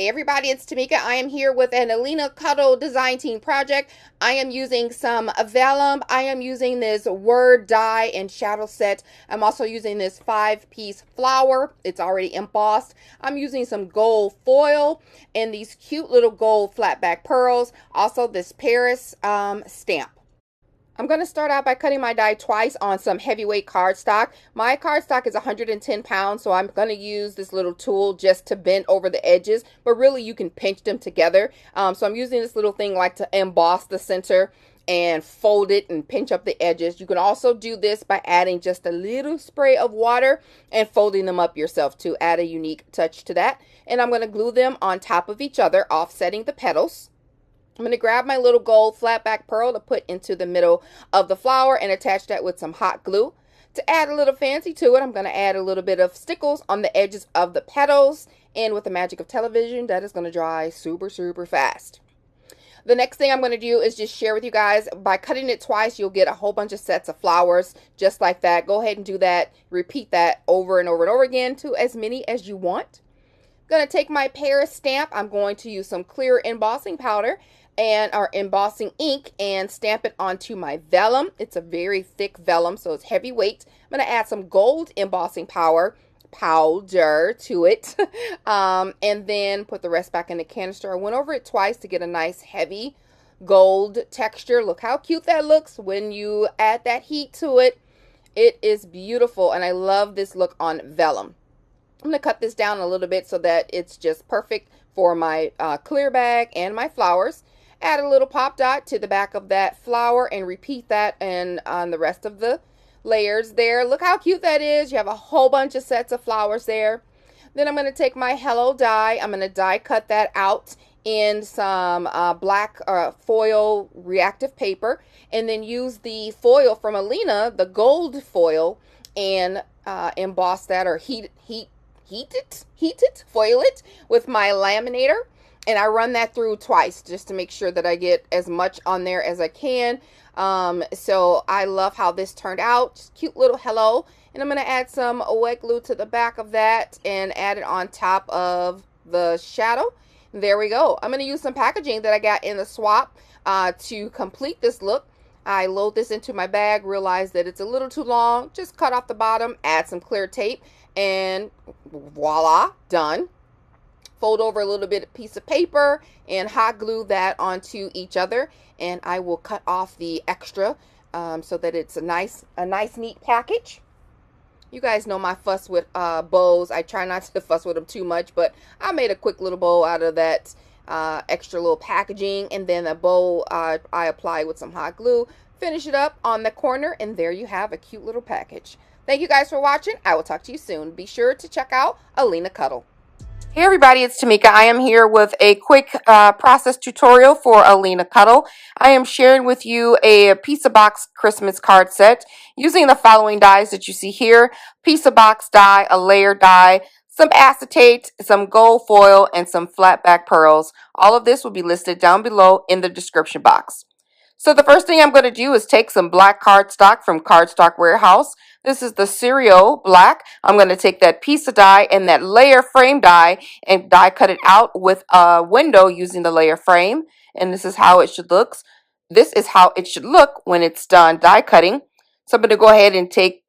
Hey everybody, it's Tamika. I am here with an Alinacutle design team project. I am using some vellum. I am using this word die and shadow set. I'm also using this 5-piece flower. It's already embossed. I'm using some gold foil and these cute little gold flat back pearls. Also this Paris stamp. I'm going to start out by cutting my die twice on some heavyweight cardstock. My cardstock is 110 pounds, so I'm going to use this little tool just to bend over the edges, but really you can pinch them together. So I'm using this little thing like to emboss the center and fold it and pinch up the edges. You can also do this by adding just a little spray of water and folding them up yourself to add a unique touch to that. And I'm going to glue them on top of each other, offsetting the petals. I'm going to grab my little gold flat back pearl to put into the middle of the flower and attach that with some hot glue. To add a little fancy to it, I'm going to add a little bit of stickles on the edges of the petals. And with the magic of television, that is going to dry super fast. The next thing I'm going to do is just share with you guys, by cutting it twice, you'll get a whole bunch of sets of flowers just like that. Go ahead and do that. Repeat that over and over and over again to as many as you want. I'm going to take my Paris stamp. I'm going to use some clear embossing powder and our embossing ink and stamp it onto my vellum. It's a very thick vellum, so it's heavyweight. I'm going to add some gold embossing powder to it and then put the rest back in the canister. I went over it twice to get a nice heavy gold texture. Look how cute that looks when you add that heat to it. It is beautiful, and I love this look on vellum. I'm going to cut this down a little bit so that it's just perfect for my clear bag and my flowers. Add a little pop dot to the back of that flower and repeat that and on the rest of the layers there. Look how cute that is. You have a whole bunch of sets of flowers there. Then I'm going to take my Hello die. I'm going to die cut that out in some black foil reactive paper, and then use the foil from Alina, the gold foil, and emboss that or heat it, foil it with my laminator. And I run that through twice just to make sure that I get as much on there as I can. So I love how this turned out. Just cute little hello. And I'm going to add some wet glue to the back of that and add it on top of the shadow. There we go. I'm going to use some packaging that I got in the swap to complete this look. I load this into my bag, realize that it's a little too long. Just cut off the bottom, add some clear tape, and voila, done. Fold over a little bit of piece of paper and hot glue that onto each other, and I will cut off the extra so that it's a nice neat package. You guys know my fuss with bows. I try not to fuss with them too much, but I made a quick little bow out of that extra little packaging, and then the bow I apply with some hot glue, finish it up on the corner, and there you have a cute little package. Thank you guys for watching. I will talk to you soon. Be sure to check out Alinacutle. Hey everybody, it's Tamika. I am here with a quick process tutorial for Alinacutle. I am sharing with you a pizza box Christmas card set using the following dies that you see here: pizza box die, a layer die, some acetate, some gold foil, and some flat back pearls. All of this will be listed down below in the description box. So the first thing I'm going to do is take some black cardstock from Cardstock Warehouse. This is the cereal black. I'm going to take that piece of die and that layer frame die and die cut it out with a window using the layer frame. And this is how it should look. This is how it should look when it's done die cutting. So I'm going to go ahead and take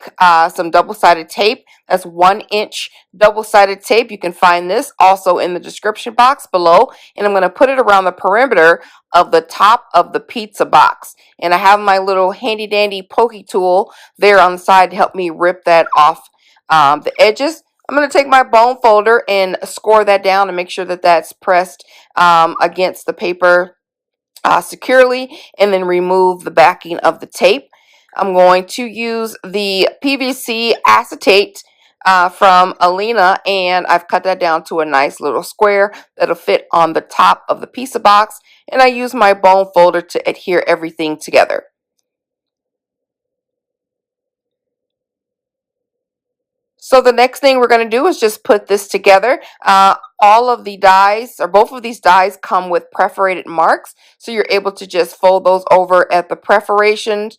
some double-sided tape. That's 1-inch double-sided tape. You can find this also in the description box below. And I'm going to put it around the perimeter of the top of the pizza box. And I have my little handy-dandy pokey tool there on the side to help me rip that off the edges. I'm going to take my bone folder and score that down and make sure that that's pressed against the paper securely, and then remove the backing of the tape. I'm going to use the PVC acetate from Alina, and I've cut that down to a nice little square that'll fit on the top of the pizza box, and I use my bone folder to adhere everything together. So the next thing we're going to do is just put this together. All of the dies, or both of these dies, come with perforated marks, so you're able to just fold those over at the perforations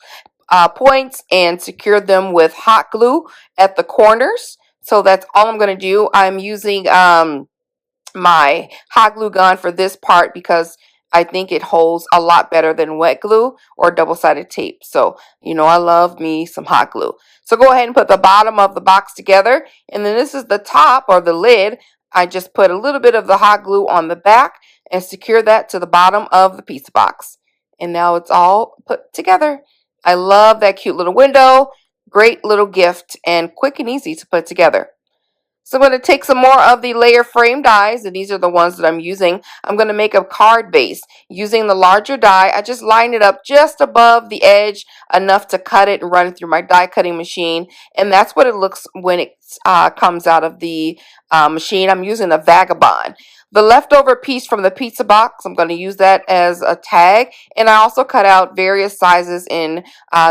points and secure them with hot glue at the corners. So that's all I'm going to do. I'm using my hot glue gun for this part because I think it holds a lot better than wet glue or double-sided tape. So, I love me some hot glue. So go ahead and put the bottom of the box together. And then this is the top or the lid. I just put a little bit of the hot glue on the back and secure that to the bottom of the pizza box. And now it's all put together. I love that cute little window. Great little gift and quick and easy to put together. So I'm going to take some more of the layer frame dies, and these are the ones that I'm using. I'm going to make a card base. Using the larger die, I just line it up just above the edge, enough to cut it and run it through my die cutting machine. And that's what it looks when it comes out of the machine. I'm using a Vagabond. The leftover piece from the pizza box, I'm going to use that as a tag. And I also cut out various sizes in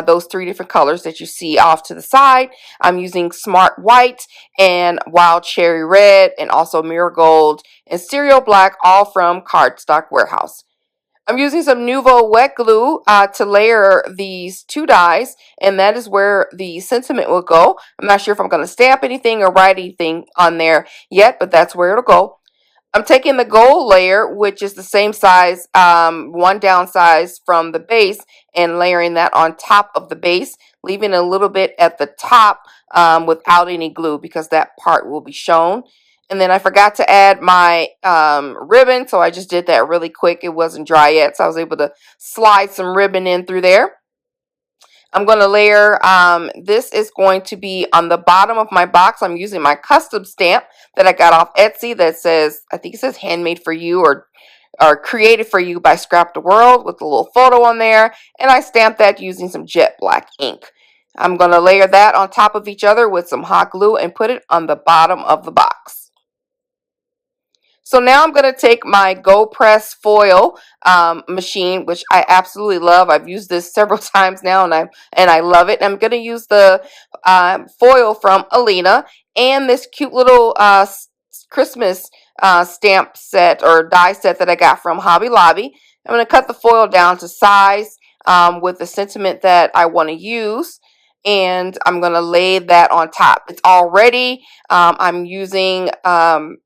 those 3 different colors that you see off to the side. I'm using Smart White and Wild Cherry Red and also Mirror Gold and Cereal Black, all from Cardstock Warehouse. I'm using some Nuvo wet glue to layer these 2 dies, and that is where the sentiment will go. I'm not sure if I'm going to stamp anything or write anything on there yet, but that's where it'll go. I'm taking the gold layer, which is the same size, one down size from the base, and layering that on top of the base, leaving a little bit at the top without any glue because that part will be shown. And then I forgot to add my ribbon, so I just did that really quick. It wasn't dry yet, so I was able to slide some ribbon in through there. I'm going to layer, this is going to be on the bottom of my box. I'm using my custom stamp that I got off Etsy that says, I think it says handmade for you or created for you by Scrapdaworld, with a little photo on there. And I stamped that using some jet black ink. I'm going to layer that on top of each other with some hot glue and put it on the bottom of the box. So now I'm going to take my Go Press foil machine, which I absolutely love. I've used this several times now, and I love it. I'm going to use the foil from Alina and this cute little Christmas stamp set or die set that I got from Hobby Lobby. I'm going to cut the foil down to size with the sentiment that I want to use. And I'm going to lay that on top. It's all ready. I'm using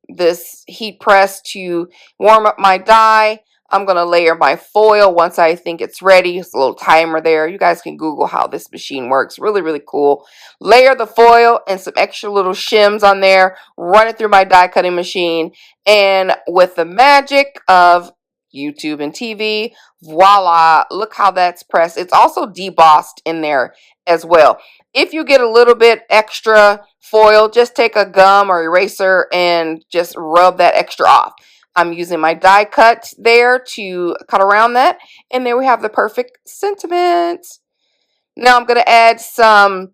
this heat press to warm up my die. I'm going to layer my foil once I think it's ready. It's a little timer there. You guys can Google how this machine works. Really, really cool. Layer the foil and some extra little shims on there. Run it through my die cutting machine. And with the magic of YouTube and TV, voila, look how that's pressed. It's also debossed in there as well. If you get a little bit extra foil, just take a gum or eraser and just rub that extra off. I'm using my die cut there to cut around that, and there we have the perfect sentiment. Now I'm going to add some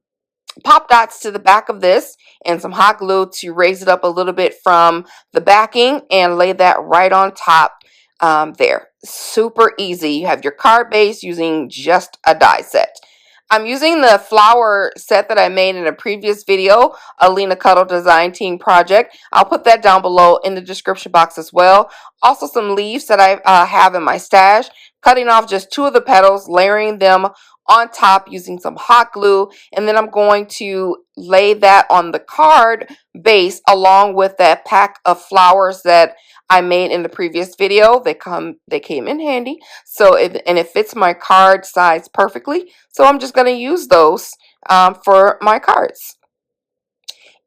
pop dots to the back of this and some hot glue to raise it up a little bit from the backing and lay that right on top there. Super easy. You have your card base using just a die set. I'm using the flower set that I made in a previous video, Alinacutle Design Team Project. I'll put that down below in the description box as well. Also some leaves that I have in my stash. Cutting off just 2 of the petals, layering them on top using some hot glue, and then I'm going to lay that on the card base along with that pack of flowers that I made in the previous video. They came in handy, so it fits my card size perfectly. So I'm just going to use those for my cards.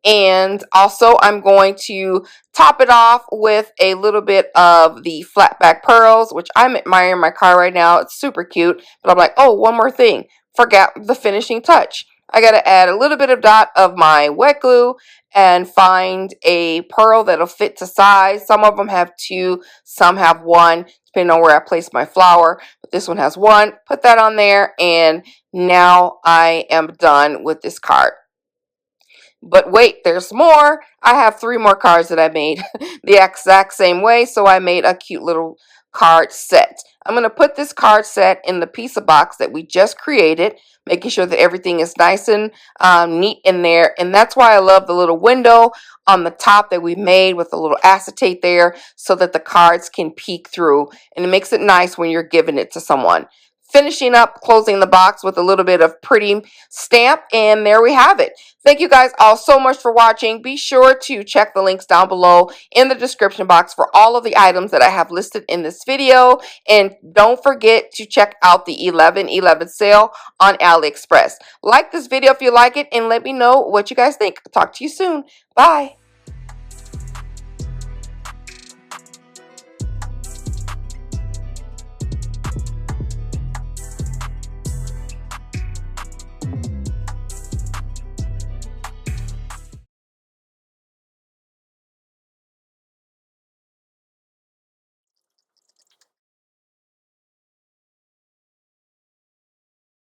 And also I'm going to top it off with a little bit of the flat back pearls, which I'm admiring my card right now. It's super cute, but I'm like, oh, one more thing. Forgot the finishing touch. I got to add a little bit of dot of my wet glue and find a pearl that'll fit to size. Some of them have 2, some have 1, depending on where I place my flower. But this one has 1. Put that on there, and now I am done with this card. But wait, there's more. I have 3 more cards that I made the exact same way, so I made a cute little card set. I'm going to put this card set in the pizza box that we just created, making sure that everything is nice and neat in there. And that's why I love the little window on the top that we made with a little acetate there so that the cards can peek through. And it makes it nice when you're giving it to someone. finishing up closing the box with a little bit of pretty stamp, and there we have it. Thank you guys all so much for watching. Be sure to check the links down below in the description box for all of the items that I have listed in this video, and don't forget to check out the 11/11 sale on AliExpress. Like this video if you like it, and let me know what you guys think. Talk to you soon. Bye.